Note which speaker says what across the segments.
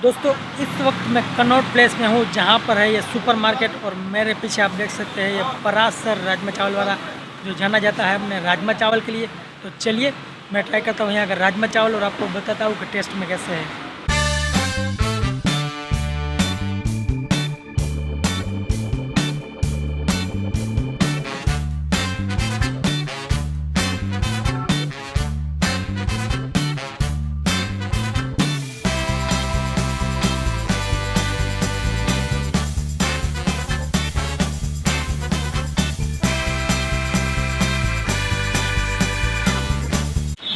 Speaker 1: दोस्तों इस वक्त मैं कनॉट प्लेस में हूँ जहाँ पर है ये सुपरमार्केट और मेरे पीछे आप देख सकते हैं ये परासर राजमा चावल वाला जो जाना जाता है अपने राजमा चावल के लिए। तो चलिए मैं ट्राई करता हूँ यहाँ का राजमा चावल और आपको बताता हूँ कि टेस्ट में कैसे है।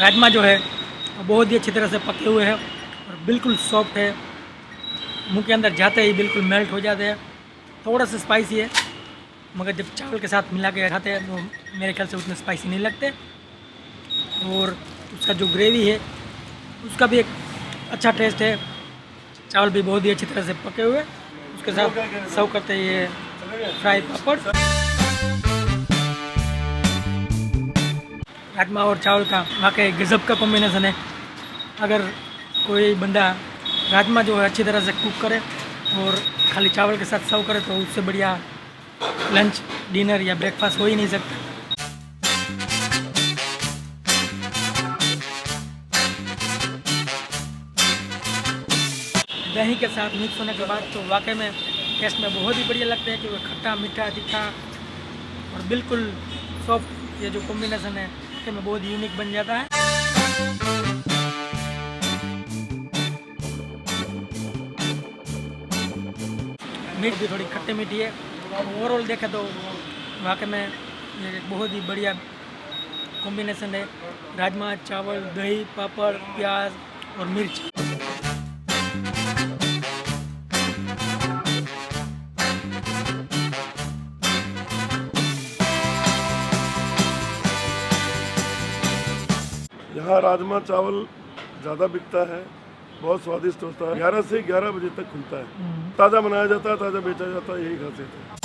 Speaker 1: राजमा जो है बहुत ही अच्छी तरह से पके हुए हैं और बिल्कुल सॉफ्ट है, मुंह के अंदर जाते ही बिल्कुल मेल्ट हो जाते हैं। थोड़ा सा स्पाइसी है मगर जब चावल के साथ मिला के खाते हैं तो मेरे ख्याल से उतने स्पाइसी नहीं लगते। और उसका जो ग्रेवी है उसका भी एक अच्छा टेस्ट है। चावल भी बहुत ही अच्छी तरह से पके हुए, उसके साथ सर्व करते हैं ये फ्राई पापड़। राजमा और चावल का वाकई गज़ब का कॉम्बिनेशन है। अगर कोई बंदा राजमा जो है अच्छी तरह से कुक करे और खाली चावल के साथ सर्व करे तो उससे बढ़िया लंच, डिनर या ब्रेकफास्ट हो ही नहीं सकता। दही के साथ मिक्स होने के बाद तो वाकई में टेस्ट में बहुत ही बढ़िया लगता है क्योंकि खट्टा मीठा तीखा और बिल्कुल सॉफ्ट ये जो कॉम्बिनेशन है कि में बहुत यूनिक बन जाता है। मीठ भी थोड़ी खट्टी मीठी है। ओवरऑल देखें तो वाकई में ये एक बहुत ही बढ़िया कॉम्बिनेशन है। राजमा चावल, दही, पापड़, प्याज और मिर्च।
Speaker 2: यहाँ राजमा चावल ज़्यादा बिकता है, बहुत स्वादिष्ट होता है। 11 से 11 बजे तक खुलता है, ताज़ा बनाया जाता है, ताज़ा बेचा जाता है, यही खासियत है।